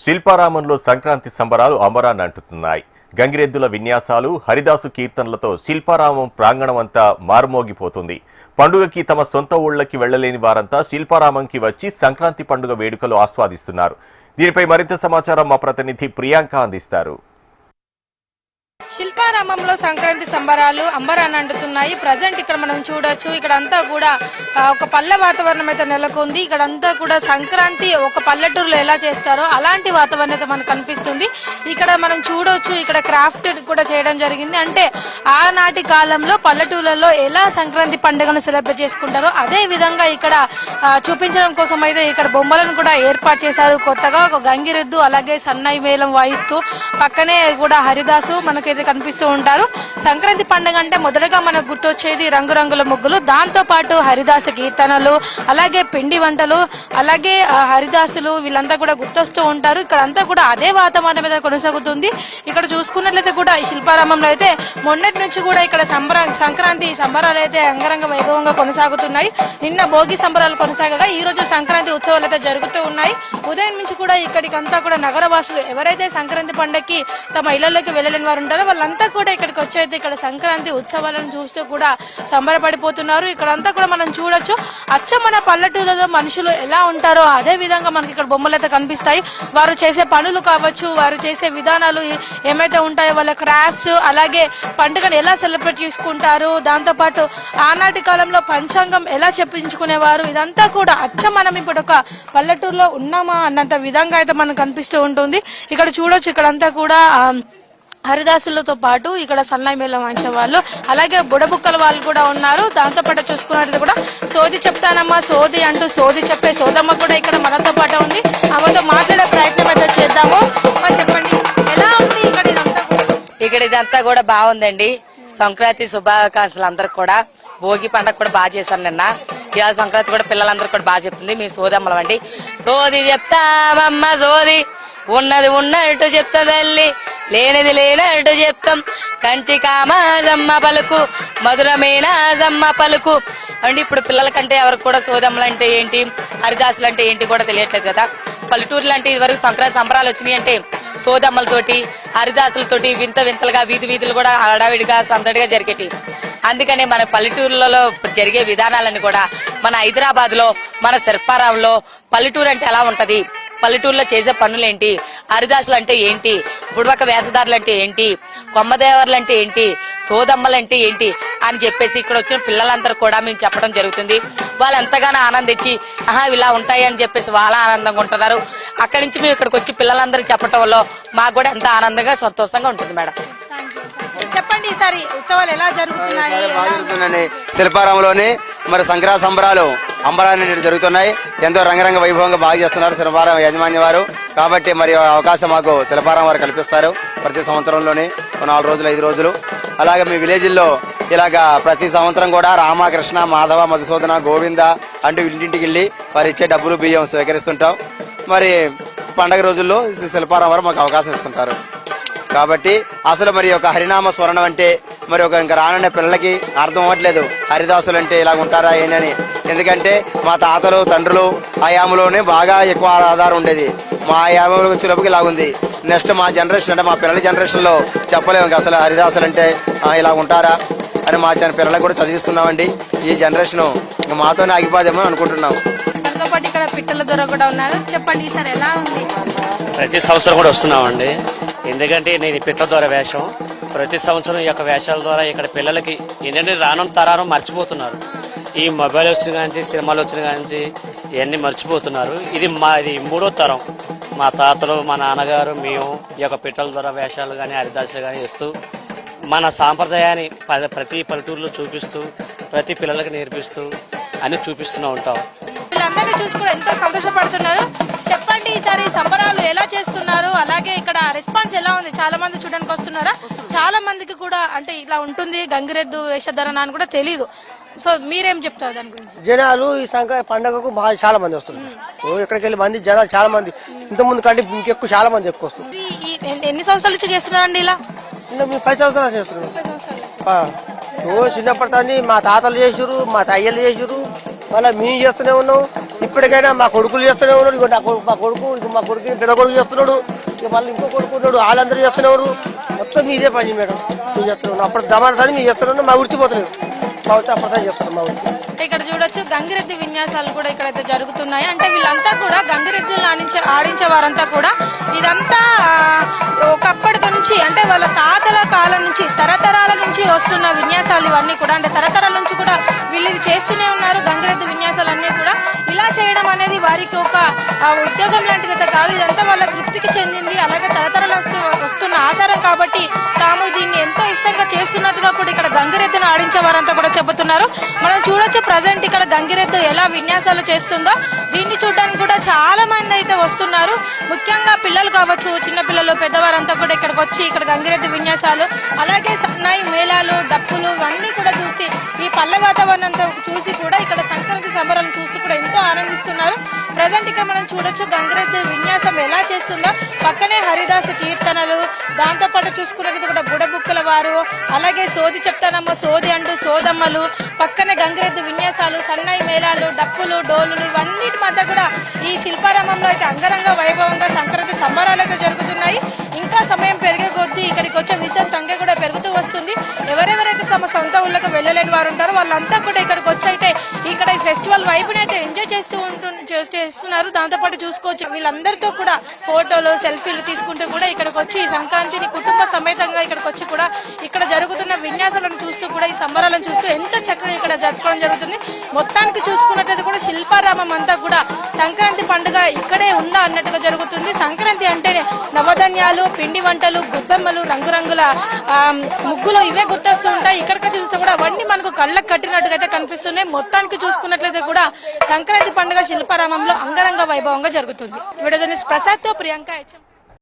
శిల్పారామంలో సంక్రాంతి సంబరాలు అంబరాన్ని అంటుతున్నాయి. గంగిరెద్దుల విన్యాసాలు, హరిదాసు కీర్తనలతో శిల్పారామం ప్రాంగణం అంతా మారుమోగిపోతుంది. పండుగకి తమ సొంత ఊళ్లకి వెళ్లలేని వారంతా శిల్పారామంకి వచ్చి సంక్రాంతి పండుగ వేడుకలు ఆస్వాదిస్తున్నారు. దీనిపై మరింత సమాచారం మా ప్రతినిధి ప్రియాంక అందిస్తారు. శిల్పారామంలో సంక్రాంతి సంబరాలు అంబరాన్ని అంటున్నాయి. ప్రజెంట్ ఇక్కడ మనం చూడొచ్చు, ఇక్కడ అంతా కూడా ఒక పల్లె వాతావరణం అయితే నెలకొంది. ఇక్కడ అంతా కూడా సంక్రాంతి ఒక పల్లెటూరులో ఎలా చేస్తారో అలాంటి వాతావరణం అయితే మనకు కనిపిస్తుంది. ఇక్కడ మనం చూడొచ్చు, ఇక్కడ క్రాఫ్ట్ కూడా చేయడం జరిగింది. అంటే ఆనాటి కాలంలో పల్లెటూర్లలో ఎలా సంక్రాంతి పండుగను సెలబ్రేట్ చేసుకుంటారో అదే విధంగా ఇక్కడ చూపించడం కోసం అయితే ఇక్కడ బొమ్మలను కూడా ఏర్పాటు చేశారు. కొత్తగా ఒక గంగిరెద్దు, అలాగే సన్నాయి మేళం వాయిస్తూ పక్కనే కూడా హరిదాసు మనకైతే కనిపిస్తూ ఉంటారు. సంక్రాంతి పండుగ అంటే మొదటగా మనకు గుర్తొచ్చేది రంగురంగుల ముగ్గులు, దాంతో పాటు హరిదాస కీర్తనలు, అలాగే పిండి వంటలు, అలాగే హరిదాసులు వీళ్ళంతా కూడా గుర్తొస్తూ ఉంటారు. ఇక్కడ అంతా కూడా అదే వాతావరణం మీద కొనసాగుతుంది. ఇక్కడ చూసుకున్నట్లయితే కూడా ఈ శిల్పారామంలో అయితే మొన్నటి నుంచి కూడా ఇక్కడ సంక్రాంతి సంబరాలు అయితే అంగరంగ వైభవంగా కొనసాగుతున్నాయి. నిన్న భోగి సంబరాలు కొనసాగగా ఈ రోజు సంక్రాంతి ఉత్సవాలు అయితే జరుగుతూ ఉన్నాయి. ఉదయం నుంచి కూడా ఇక్కడికంతా కూడా నగరవాసులు ఎవరైతే సంక్రాంతి పండుగకి తమ ఇళ్లలోకి వెళ్ళలేని వారు ఉంటారో వాళ్ళంతా కూడా ఇక్కడికి వచ్చి ఇక్కడ సంక్రాంతి ఉత్సవాలను చూస్తూ కూడా సంబరపడిపోతున్నారు. ఇక్కడంతా కూడా మనం చూడొచ్చు, అచ్చం మన పల్లెటూరులో మనుషులు ఎలా ఉంటారో అదే విధంగా మనకి ఇక్కడ బొమ్మలు అయితే కనిపిస్తాయి. వారు చేసే పనులు కావచ్చు, వారు చేసే విధానాలు ఏమైతే ఉంటాయో, వాళ్ళ క్రాఫ్ట్స్, అలాగే పండుగను ఎలా సెలబ్రేట్ చేసుకుంటారు, దాంతో పాటు ఆనాటి కాలంలో పంచాంగం ఎలా చెప్పించుకునేవారు, ఇదంతా కూడా అచ్చం మనం ఇప్పుడు ఒక పల్లెటూరులో ఉన్నామా అన్నంత విధంగా అయితే మనకు కనిపిస్తూ ఉంటుంది. ఇక్కడ చూడొచ్చు, ఇక్కడంతా కూడా హరిదాసులతో పాటు ఇక్కడ సన్నాయి మేళం వాయించే వాళ్ళు, అలాగే బుడబుక్కల వాళ్ళు కూడా ఉన్నారు. దాంతో పాటు చూసుకున్నట్టు కూడా సోది చెప్తానమ్మా సోది అంటూ సోది చెప్పే సోదమ్మ కూడా ఇక్కడ మనతో పాటు ఉంది. ఆమెతో మాట్లాడే ప్రయత్నం అయితే చేద్దాము. చెప్పండి, ఎలా ఉంది ఇక్కడ ఇదంతా కూడా బాగుందండి. సంక్రాంతి శుభాకాంక్షలు అందరికి కూడా. భోగి పండుగ కూడా బాగా చేశారు నిన్న. ఇవాళ సంక్రాంతి కూడా పిల్లలందరూ కూడా బాగా చెప్తుంది. మేము సోదమ్మలం అండి. సోది చెప్తామమ్మ సోది, ఉన్నది ఉన్నట్టు చెప్తా తల్లి, లేనిది లేనట్టు చెప్తాం. కంచి కామాజమ్మ పలుకు, మధురమేనాజమ్మ పలుకు అండి. ఇప్పుడు పిల్లలకంటే ఎవరికి కూడా సోదమ్మలు అంటే ఏంటి, హరిదాసులు అంటే ఏంటి కూడా తెలియట్లేదు కదా. పల్లెటూరులు అంటే ఇదివరకు సంక్రాంతి సంబరాలు వచ్చినాయి అంటే సోదమ్మలతోటి, హరిదాసులతోటి వింత వింతలుగా వీధులు కూడా హడావిడిగా సందడిగా జరిగేటి. అందుకనే మన పల్లెటూరులలో జరిగే విధానాలను కూడా మన హైదరాబాద్ లో, మన శిల్పారామంలో పల్లెటూరు అంటే ఎలా ఉంటది, పల్లెటూరులో చేసే పనులేంటి, హరిదాసులు అంటే ఏంటి, బుడవక వేషధారులు అంటే ఏంటి, కొమ్మదేవర్లు అంటే ఏంటి, సోదమ్మలంటే ఏంటి అని చెప్పేసి ఇక్కడ వచ్చిన పిల్లలందరూ కూడా మేము చెప్పడం జరుగుతుంది. వాళ్ళు ఎంతగానో ఆనందించి ఇలా ఉంటాయి అని చెప్పేసి వాళ్ళ ఆనందంగా ఉంటున్నారు. అక్కడి నుంచి మేము ఇక్కడికి వచ్చి పిల్లలందరూ చెప్పడం వల్ల మాకు కూడా ఎంత ఆనందంగా సంతోషంగా ఉంటుంది మేడం. చెప్పండి, ఈసారి ఉత్సవాలు ఎలా జరుగుతున్నాయి? శిల్పారామంలోని మరి సంక్రాంతి సంబరాలు అంబరాన్ని జరుగుతున్నాయి. ఎంతో రంగరంగ వైభవంగా బాగా చేస్తున్నారు శిల్పారామ యాజమాన్య వారు. కాబట్టి మరి అవకాశం మాకు శిల్పారామం వారు కల్పిస్తారు ప్రతి సంవత్సరంలోని 4 రోజులు 5 రోజులు. అలాగే మీ విలేజ్ల్లో ఇలాగా ప్రతి సంవత్సరం కూడా రామకృష్ణ, మాధవ, మధుసూదన, గోవింద అంటూ ఇంటింటికి వెళ్ళి వారు ఇచ్చే డబ్బులు బియ్యం స్వీకరిస్తుంటాం. మరి పండగ రోజుల్లో శిల్పారామం వారు మాకు అవకాశం ఇస్తుంటారు. కాబట్టి అసలు మరి ఒక హరినామ స్మరణం అంటే మరి ఒక ఇంకా రానున్న పిల్లలకి అర్థం అవ్వట్లేదు, హరిదాసులు అంటే ఇలా ఉంటారా ఏంటని. ఎందుకంటే మా తాతలు తండ్రులు ఆయాములోనే బాగా ఎక్కువ ఆధారం ఉండేది. మా ఆయామంలోకి వచ్చేలోపుకి ఇలాగుంది. నెక్స్ట్ మా జనరేషన్ అంటే మా పిల్లల జనరేషన్లో చెప్పలేము అసలు హరిదాసులు అంటే ఇలా ఉంటారా అని. మా పిల్లలకు కూడా చదివిస్తున్నామండి. ఈ జనరేషన్ మాతోనే ఆగిపోదేమో అనుకుంటున్నాం. ఇక్కడ పిట్టల దొర కూడా ఉన్నారు. చెప్పండి, ఈసారి ఎలా ఉంది? ప్రతి సంవత్సరం కూడా వస్తున్నామండి. ఎందుకంటే నేను పిట్టల ద్వారా వేషం ప్రతి సంవత్సరం ఈ యొక్క వేషాల ద్వారా ఇక్కడ పిల్లలకి ఏంటంటే రానున్న తరాను మర్చిపోతున్నారు. ఈ మొబైల్ వచ్చిన కానీ, సినిమాలు వచ్చిన కానీ ఇవన్నీ మర్చిపోతున్నారు. ఇది 3వ తరం. మా తాతలు, మా నాన్నగారు, మేము ఈ యొక్క పిట్టల ద్వారా వేషాలు కానీ హరిదాసులు కానీ వేస్తూ మన సాంప్రదాయాన్ని ప్రతి పల్లెటూరులో చూపిస్తూ ప్రతి పిల్లలకి నేర్పిస్తూ అని చూపిస్తూనే ఉంటాం. వీళ్ళందరినీ చూసి కూడా ఎంతో సంతోషపడుతున్నారు. చెప్పండి, ఈసారి సంబరాలు ఎలా చేస్తున్నారు, అలాగే ఇక్కడ రెస్పాన్స్ ఎలా ఉంది? చాలా మంది చూడడానికి వస్తున్నారా? చాలా మందికి కూడా అంటే ఇలా ఉంటుంది గంగిరెద్దు వేషధరణ అని కూడా తెలీదు. సో మీరేం చెప్తారు దాని గురించి? జనాలు ఈ సంక్రాంతి పండుగకు బాగా చాలా మంది వస్తున్నారు. ఎక్కడికి వెళ్ళి మంది జనాలు చాలా మంది, ఇంత ముందు కంటే ఇంకెక్కువ చాలా మంది ఎక్కువ వస్తుంది. ఎన్ని సంవత్సరాల నుంచి చేస్తున్నారండి ఇలా? 10 సంవత్సరాలు చేస్తున్నాం. చిన్నప్పటి మా తాతలు చేసారు, మా తయ్యలు చేసారు, మళ్ళీ మేము చేస్తూనే ఉన్నాం. ఇప్పటికైనా మా కొడుకులు చేస్తూనే ఉన్నాడు. ఇక మా కొడుకు పెద్ద కొడుకు చేస్తున్నాడు. ఇక మళ్ళీ ఇంకో కొడుకు ఉన్నాడు. వాళ్ళందరూ చేస్తున్నారు. మొత్తం మీదే పని మేడం. మీరు చేస్తున్నాడు అప్పుడు జమానా సార్ మీరు చేస్తున్నాడు. మా వృత్తిపోతలేదు. మా వృత్తి అప్పుడు చేస్తున్నాం. మా వృత్తి ఇక్కడ చూడొచ్చు గంగిరెద్దు విన్యాసాలు కూడా ఇక్కడైతే జరుగుతున్నాయి. అంటే వీళ్ళంతా కూడా గంగిరెద్దులు ఆడించే వారంతా కూడా ఇదంతా ఒకప్పటి నుంచి అంటే వాళ్ళ తాతల కాలం నుంచి తరతరాల నుంచి వస్తున్న విన్యాసాలు ఇవన్నీ కూడా. అంటే తరతరాల నుంచి కూడా వీళ్ళు ఇది చేస్తూనే ఉన్నారు. గంగిరెద్దు విన్యాసాలు అన్నీ కూడా ఇలా చేయడం అనేది వారికి ఒక ఉద్యోగం లాంటిది కాదు. ఇదంతా వాళ్ళ తృప్తికి చెందింది. అలాగే తరతరాలు వస్తున్న ఆచారం కాబట్టి తాము దీన్ని ఎంతో ఇష్టంగా చేస్తున్నట్టుగా కూడా ఇక్కడ గంగిరెద్దును ఆడించే వారంతా కూడా చెబుతున్నారు. మనం చూడొచ్చు ప్రజెంట్ ఇక్కడ గంగిరెద్దు ఎలా విన్యాసాలు చేస్తుందో. దీన్ని చూడడానికి కూడా చాలా మంది అయితే వస్తున్నారు. ముఖ్యంగా పిల్లలు కావచ్చు, చిన్న పిల్లలు, పెద్దవారంతా కూడా ఇక్కడికి వచ్చి ఇక్కడ గంగిరెద్దు విన్యాసాలు అలాగే సన్నాయి మేళాలు, డప్పులు ఇవన్నీ కూడా చూసి ఈ పల్లె వాతావరణంతో చూసి కూడా ఇక్కడ సంక్రాంతి సంబరాలను చూస్తూ కూడా ఎంతో ఆనందిస్తున్నారు. ప్రజెంట్ ఇక్కడ మనం చూడొచ్చు గంగిరెద్దు విన్యాసం ఎలా చేస్తుందో. పక్కనే హరిదాసు కీర్తనలు, దాంతో పాటు చూసుకున్నట్టు కూడా బుడబుక్కల వారు, అలాగే సోది చెప్తానమ్మ సోది అంటూ సోదమ్మలు, పక్కనే గంగిరెద్దు విన్యాసాలు, సన్నాయి మేళాలు, డప్పులు, డోలులు ఇవన్నిటి మధ్య కూడా ఈ శిల్పారామంలో అయితే అంగరంగ వైభవంగా సంక్రాంతి సంబరాలు అయితే జరుగుతున్నాయి. ఇంకా సమయం పెరిగే కొద్దీ ఇక్కడికి వచ్చే విశేష సంఖ్య కూడా పెరుగుతూ వస్తుంది. ఎవరెవరైతే తమ సొంత ఊళ్ళకి వెళ్ళలేని వారు ఉంటారో వాళ్ళంతా కూడా ఇక్కడికి వచ్చి అయితే ఇక్కడ ఈ ఫెస్టివల్ వైపుని అయితే ఎంజాయ్ చేస్తున్నారు. దాంతోపాటు చూసుకోవచ్చు వీళ్ళందరితో కూడా ఫోటోలు, సెల్ఫీలు తీసుకుంటూ కూడా ఇక్కడికి వచ్చి ఈ సంక్రాంతిని కుటుంబ సమేతంగా ఇక్కడికి వచ్చి కూడా ఇక్కడ జరుగుతున్న విన్యాసాలను చూస్తూ కూడా ఈ సంబరాలను చూస్తూ ఎంతో చక్కగా ఇక్కడ జరుపుకోవడం జరుగుతుంది. మొత్తానికి చూసుకున్నట్లయితే కూడా శిల్పారామం అంతా కూడా సంక్రాంతి పండుగ ఇక్కడే ఉందా అన్నట్టుగా జరుగుతుంది. సంక్రాంతి అంటేనే నవధాన్యాలు, పిండి వంటలు, గుబ్బెమ్మలు, రంగురంగుల ముగ్గులు ఇవే గుర్తొస్తూ ఉంటాయి. ఇక్కడికి చూస్తే కూడా అవన్నీ మనకు కళ్ళకు కట్టినట్టుగా అయితే కనిపిస్తున్నాయి. మొత్తానికి చూసుకున్నట్లయితే కూడా సంక్రాంతి పండుగ శిల్పారామంలో అంగరంగ వైభవంగా జరుగుతుంది. వీడియో ప్రసాద్ తో ప్రియాంక.